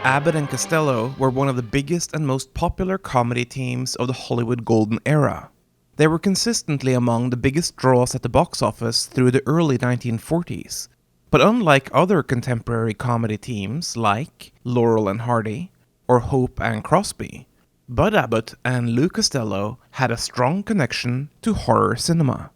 Abbott and Costello were one of the biggest and most popular comedy teams of the Hollywood Golden Era. They were consistently among the biggest draws at the box office through the early 1940s. But unlike other contemporary comedy teams like Laurel and Hardy or Hope and Crosby, Bud Abbott and Lou Costello had a strong connection to horror cinema.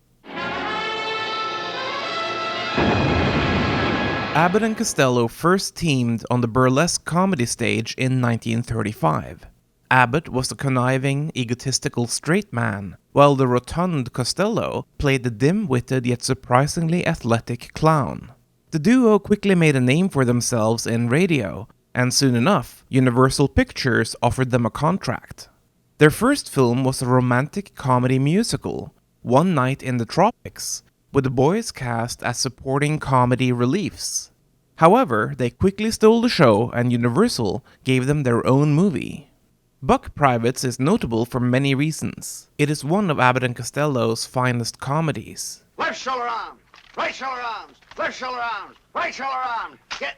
Abbott and Costello first teamed on the burlesque comedy stage in 1935. Abbott was the conniving, egotistical straight man, while the rotund Costello played the dim-witted yet surprisingly athletic clown. The duo quickly made a name for themselves in radio, and soon enough, Universal Pictures offered them a contract. Their first film was a romantic comedy musical, One Night in the Tropics, with the boys cast as supporting comedy reliefs. However, they quickly stole the show and Universal gave them their own movie. Buck Privates is notable for many reasons. It is one of Abbott and Costello's finest comedies. Left shoulder arm, right shoulder arms, left shoulder arms, right shoulder arms. Get.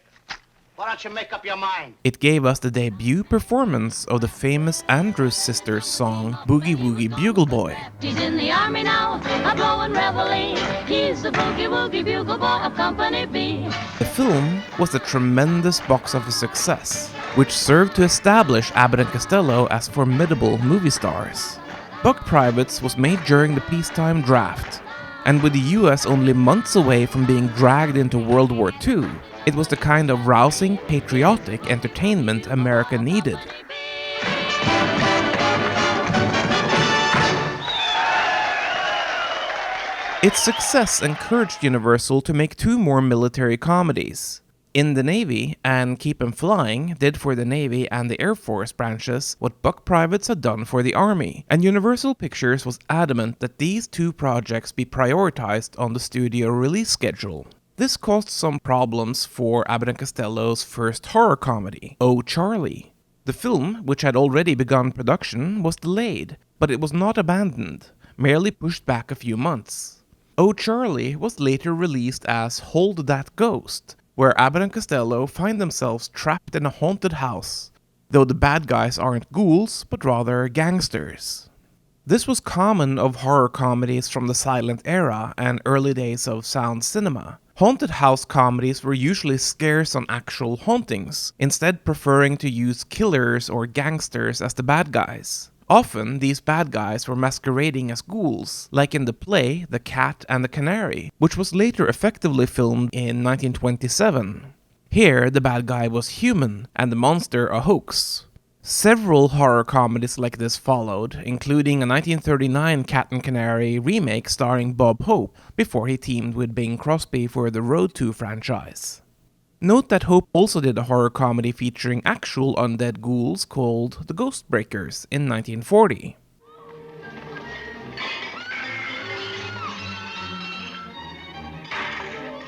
Why don't you make up your mind? It gave us the debut performance of the famous Andrews Sisters song Boogie Woogie Bugle Boy. He's in the army now, a blowing reveille. He's the Boogie Woogie Bugle Boy of Company B. The film was a tremendous box office success, which served to establish Abbott and Costello as formidable movie stars. Buck Privates was made during the peacetime draft, and with the US only months away from being dragged into World War II, it was the kind of rousing, patriotic entertainment America needed. Its success encouraged Universal to make two more military comedies. In the Navy and Keep 'Em Flying did for the Navy and the Air Force branches what Buck Privates had done for the Army, and Universal Pictures was adamant that these two projects be prioritized on the studio release schedule. This caused some problems for Abbott and Costello's first horror comedy, Oh Charlie. The film, which had already begun production, was delayed, but it was not abandoned, merely pushed back a few months. Oh Charlie was later released as Hold That Ghost, where Abbott and Costello find themselves trapped in a haunted house, though the bad guys aren't ghouls, but rather gangsters. This was common of horror comedies from the silent era and early days of sound cinema. Haunted house comedies were usually scarce on actual hauntings, instead preferring to use killers or gangsters as the bad guys. Often, these bad guys were masquerading as ghouls, like in the play The Cat and the Canary, which was later effectively filmed in 1927. Here, the bad guy was human, and the monster a hoax. Several horror comedies like this followed, including a 1939 Cat and Canary remake starring Bob Hope, before he teamed with Bing Crosby for the Road To franchise. Note that Hope also did a horror comedy featuring actual undead ghouls called The Ghostbreakers in 1940.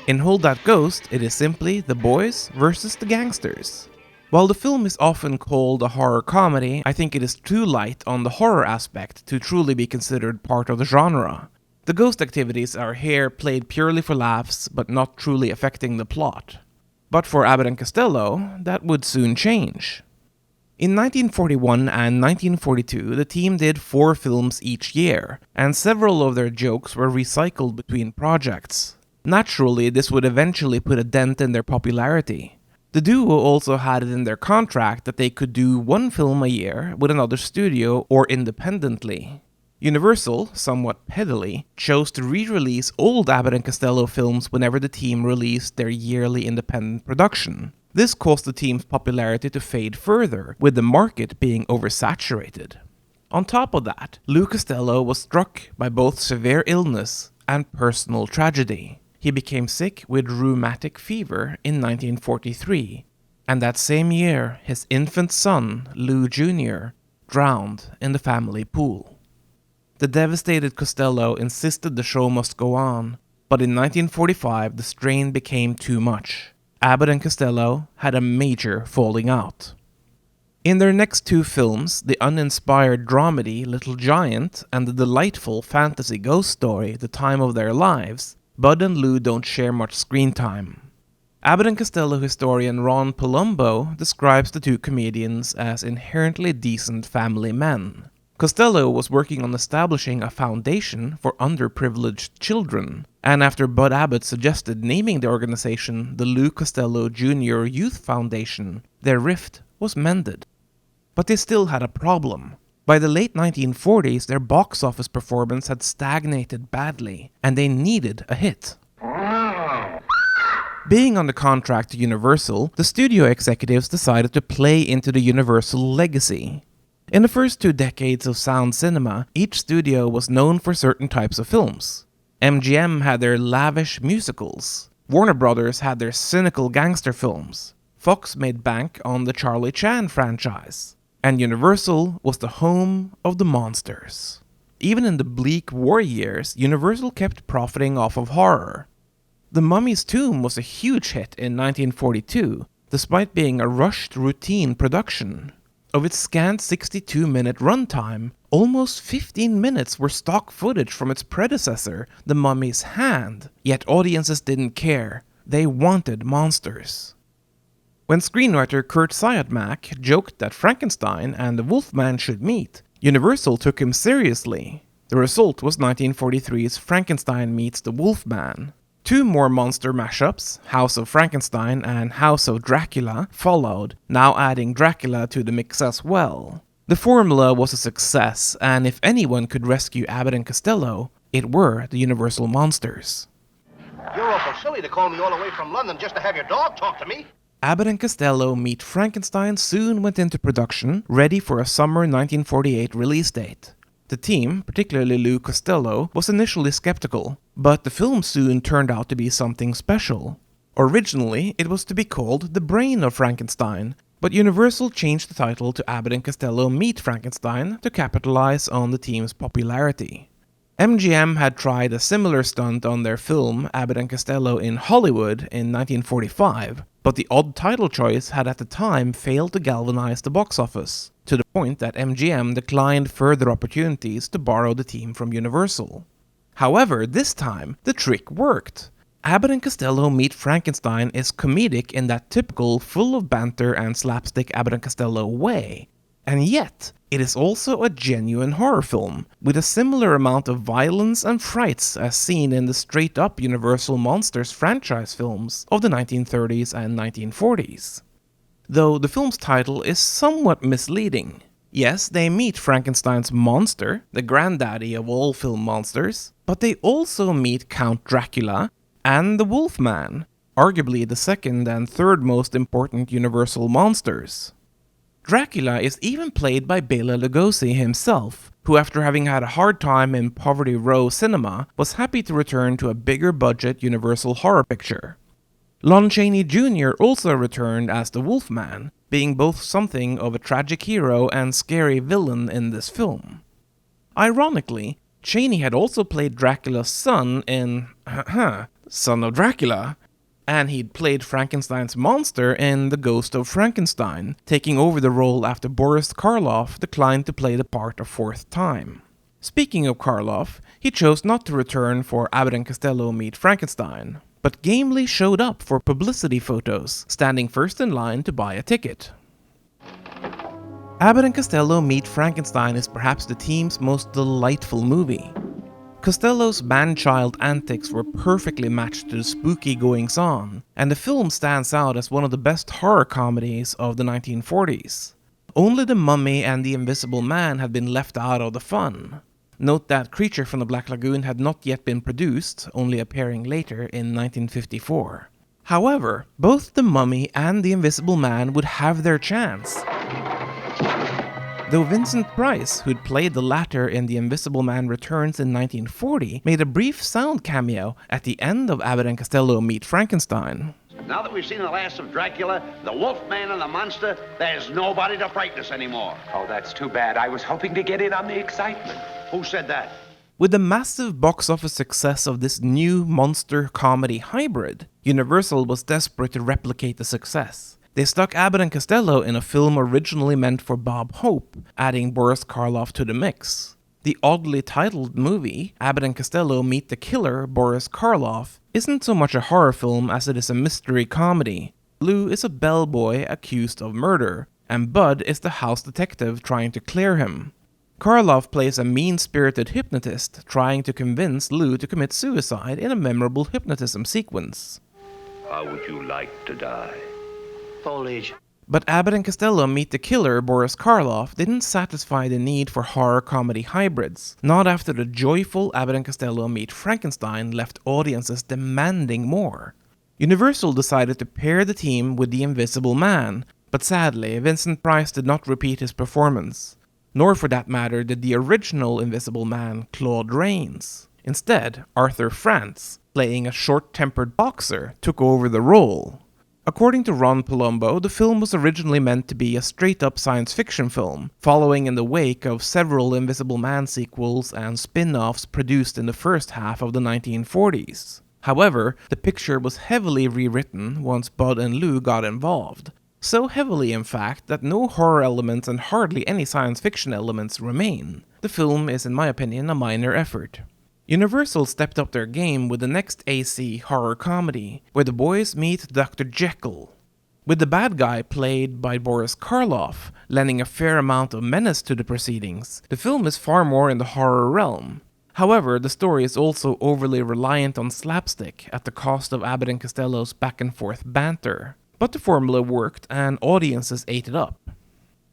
In Hold That Ghost, it is simply the boys versus the gangsters. While the film is often called a horror comedy, I think it is too light on the horror aspect to truly be considered part of the genre. The ghost activities are here played purely for laughs, but not truly affecting the plot. But for Abbott and Costello, that would soon change. In 1941 and 1942, the team did 4 films each year, and several of their jokes were recycled between projects. Naturally, this would eventually put a dent in their popularity. The duo also had it in their contract that they could do 1 film a year with another studio or independently. Universal, somewhat pettily, chose to re-release old Abbott and Costello films whenever the team released their yearly independent production. This caused the team's popularity to fade further, with the market being oversaturated. On top of that, Lou Costello was struck by both severe illness and personal tragedy. He became sick with rheumatic fever in 1943. And that same year, his infant son, Lou Jr., drowned in the family pool. The devastated Costello insisted the show must go on, but in 1945 the strain became too much. Abbott and Costello had a major falling out. In their next two films, the uninspired dramedy Little Giant and the delightful fantasy ghost story The Time of Their Lives, Bud and Lou don't share much screen time. Abbott and Costello historian Ron Palumbo describes the two comedians as inherently decent family men. Costello was working on establishing a foundation for underprivileged children, and after Bud Abbott suggested naming the organization the Lou Costello Jr. Youth Foundation, their rift was mended. But they still had a problem. By the late 1940s, their box office performance had stagnated badly, and they needed a hit. Being under contract to Universal, the studio executives decided to play into the Universal legacy. In the first 2 decades of sound cinema, each studio was known for certain types of films. MGM had their lavish musicals. Warner Brothers had their cynical gangster films. Fox made bank on the Charlie Chan franchise. And Universal was the home of the monsters. Even in the bleak war years, Universal kept profiting off of horror. The Mummy's Tomb was a huge hit in 1942, despite being a rushed routine production. Of its scant 62-minute runtime, almost 15 minutes were stock footage from its predecessor, The Mummy's Hand, yet audiences didn't care. They wanted monsters. When screenwriter Kurt Siodmak joked that Frankenstein and the Wolfman should meet, Universal took him seriously. The result was 1943's Frankenstein meets the Wolfman. 2 more monster mashups, House of Frankenstein and House of Dracula, followed, now adding Dracula to the mix as well. The formula was a success, and if anyone could rescue Abbott and Costello, it were the Universal monsters. You're awful silly to call me all the way from London just to have your dog talk to me. Abbott and Costello Meet Frankenstein soon went into production, ready for a summer 1948 release date. The team, particularly Lou Costello, was initially skeptical, but the film soon turned out to be something special. Originally, it was to be called The Brain of Frankenstein, but Universal changed the title to Abbott and Costello Meet Frankenstein to capitalize on the team's popularity. MGM had tried a similar stunt on their film Abbott and Costello in Hollywood in 1945, but the odd title choice had at the time failed to galvanize the box office, to the point that MGM declined further opportunities to borrow the team from Universal. However, this time, the trick worked. Abbott and Costello Meet Frankenstein is comedic in that typical full of banter and slapstick Abbott and Costello way, and yet it is also a genuine horror film, with a similar amount of violence and frights as seen in the straight-up Universal Monsters franchise films of the 1930s and 1940s. Though the film's title is somewhat misleading. Yes, they meet Frankenstein's monster, the granddaddy of all film monsters, but they also meet Count Dracula and the Wolfman, arguably the second and third most important Universal monsters. Dracula is even played by Bela Lugosi himself, who after having had a hard time in Poverty Row cinema, was happy to return to a bigger budget Universal horror picture. Lon Chaney Jr. also returned as the Wolfman, being both something of a tragic hero and scary villain in this film. Ironically, Chaney had also played Dracula's son in Son of Dracula, and he'd played Frankenstein's monster in The Ghost of Frankenstein, taking over the role after Boris Karloff declined to play the part a 4th time. Speaking of Karloff, he chose not to return for Abbott and Costello Meet Frankenstein, but gamely showed up for publicity photos, standing first in line to buy a ticket. Abbott and Costello Meet Frankenstein is perhaps the team's most delightful movie. Costello's man-child antics were perfectly matched to the spooky goings-on, and the film stands out as one of the best horror comedies of the 1940s. Only The Mummy and The Invisible Man had been left out of the fun. Note that Creature from the Black Lagoon had not yet been produced, only appearing later in 1954. However, both The Mummy and The Invisible Man would have their chance. Though Vincent Price, who'd played the latter in The Invisible Man Returns in 1940, made a brief sound cameo at the end of Abbott and Costello Meet Frankenstein. Now that we've seen the last of Dracula, the Wolfman and the monster, there's nobody to frighten us anymore. Oh, that's too bad. I was hoping to get in on the excitement. Who said that? With the massive box office success of this new monster comedy hybrid, Universal was desperate to replicate the success. They stuck Abbott and Costello in a film originally meant for Bob Hope, adding Boris Karloff to the mix. The oddly titled movie, Abbott and Costello Meet the Killer, Boris Karloff, isn't so much a horror film as it is a mystery comedy. Lou is a bellboy accused of murder, and Bud is the house detective trying to clear him. Karloff plays a mean-spirited hypnotist trying to convince Lou to commit suicide in a memorable hypnotism sequence. How would you like to die? Foliage. But Abbott and Costello Meet the Killer, Boris Karloff didn't satisfy the need for horror-comedy hybrids, not after the joyful Abbott and Costello Meet Frankenstein left audiences demanding more. Universal decided to pair the team with the Invisible Man, but sadly, Vincent Price did not repeat his performance. Nor for that matter did the original Invisible Man, Claude Rains. Instead, Arthur Frantz, playing a short-tempered boxer, took over the role. According to Ron Palumbo, the film was originally meant to be a straight-up science fiction film, following in the wake of several Invisible Man sequels and spin-offs produced in the first half of the 1940s. However, the picture was heavily rewritten once Bud and Lou got involved. So heavily, in fact, that no horror elements and hardly any science fiction elements remain. The film is, in my opinion, a minor effort. Universal stepped up their game with the next AC horror comedy, where the boys meet Dr. Jekyll. With the bad guy played by Boris Karloff, lending a fair amount of menace to the proceedings, the film is far more in the horror realm. However, the story is also overly reliant on slapstick at the cost of Abbott and Costello's back-and-forth banter. But the formula worked and audiences ate it up.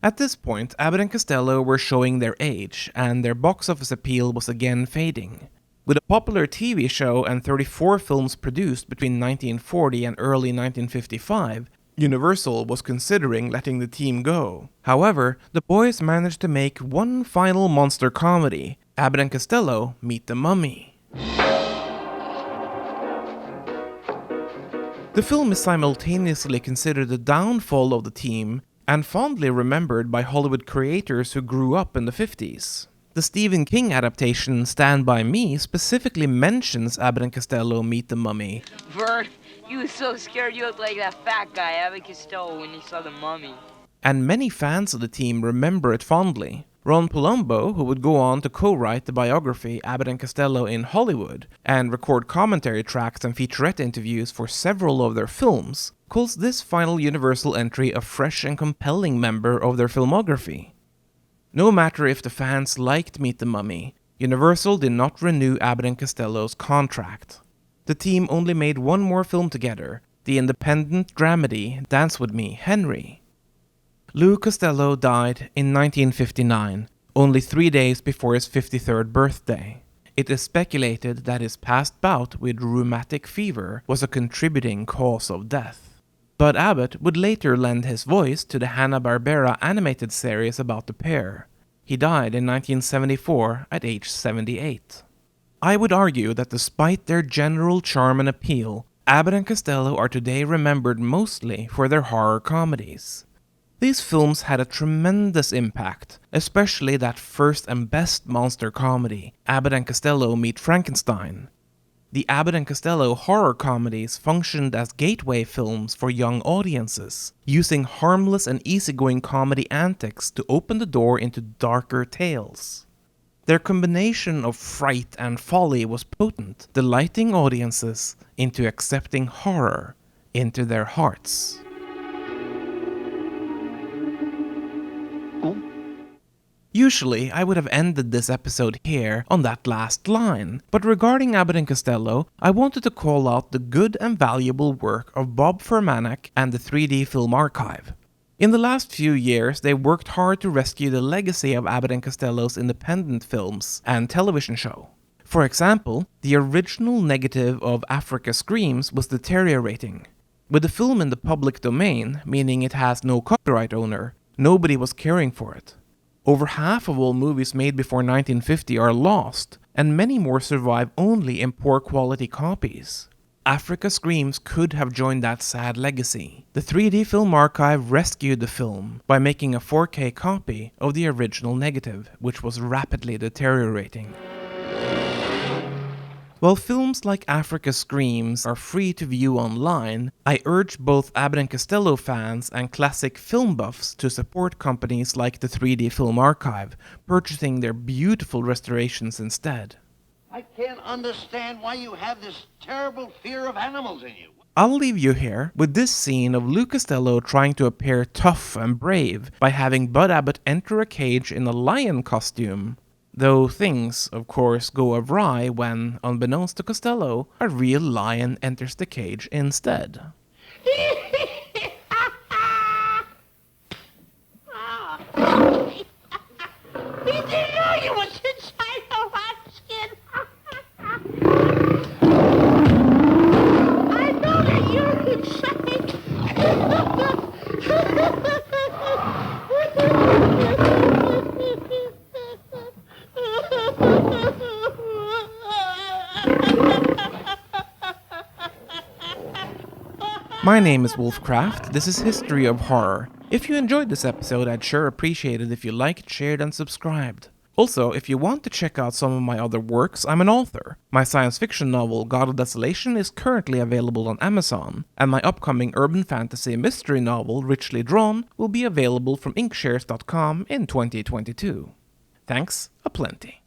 At this point, Abbott and Costello were showing their age, and their box office appeal was again fading. With a popular TV show and 34 films produced between 1940 and early 1955, Universal was considering letting the team go. However, the boys managed to make one final monster comedy, Abbott and Costello Meet the Mummy. The film is simultaneously considered the downfall of the team and fondly remembered by Hollywood creators who grew up in the 50s. The Stephen King adaptation Stand By Me specifically mentions Abbott and Costello Meet the Mummy. Vern, you were so scared you looked like that fat guy, Abbott Costello, when you saw the mummy. And many fans of the team remember it fondly. Ron Palumbo, who would go on to co-write the biography Abbott and Costello in Hollywood and record commentary tracks and featurette interviews for several of their films, calls this final Universal entry a fresh and compelling member of their filmography. No matter if the fans liked Meet the Mummy, Universal did not renew Abbott and Costello's contract. The team only made one more film together, the independent dramedy Dance With Me, Henry. Lou Costello died in 1959, only 3 days before his 53rd birthday. It is speculated that his past bout with rheumatic fever was a contributing cause of death. Bud Abbott would later lend his voice to the Hanna-Barbera animated series about the pair. He died in 1974 at age 78. I would argue that despite their general charm and appeal, Abbott and Costello are today remembered mostly for their horror comedies. These films had a tremendous impact, especially that first and best monster comedy, Abbott and Costello Meet Frankenstein. The Abbott and Costello horror comedies functioned as gateway films for young audiences, using harmless and easygoing comedy antics to open the door into darker tales. Their combination of fright and folly was potent, delighting audiences into accepting horror into their hearts. Usually, I would have ended this episode here on that last line, but regarding Abbott and Costello, I wanted to call out the good and valuable work of Bob Furmanek and the 3D Film Archive. In the last few years, they worked hard to rescue the legacy of Abbott and Costello's independent films and television show. For example, the original negative of Africa Screams was deteriorating. With the film in the public domain, meaning it has no copyright owner, nobody was caring for it. Over half of all movies made before 1950 are lost, and many more survive only in poor quality copies. Africa Screams could have joined that sad legacy. The 3D Film Archive rescued the film by making a 4K copy of the original negative, which was rapidly deteriorating. While films like Africa Screams are free to view online, I urge both Abbott and Costello fans and classic film buffs to support companies like the 3D Film Archive, purchasing their beautiful restorations instead. I can't understand why you have this terrible fear of animals in you. I'll leave you here with this scene of Lou Costello trying to appear tough and brave by having Bud Abbott enter a cage in a lion costume. Though things, of course, go awry when, unbeknownst to Costello, a real lion enters the cage instead. You didn't know you was inside of my skin. I know that you're inside. My name is Wolfcraft, this is History of Horror. If you enjoyed this episode, I'd sure appreciate it if you liked, shared, and subscribed. Also, if you want to check out some of my other works, I'm an author. My science fiction novel, God of Desolation, is currently available on Amazon, and my upcoming urban fantasy mystery novel, Richly Drawn, will be available from inkshares.com in 2022. Thanks aplenty.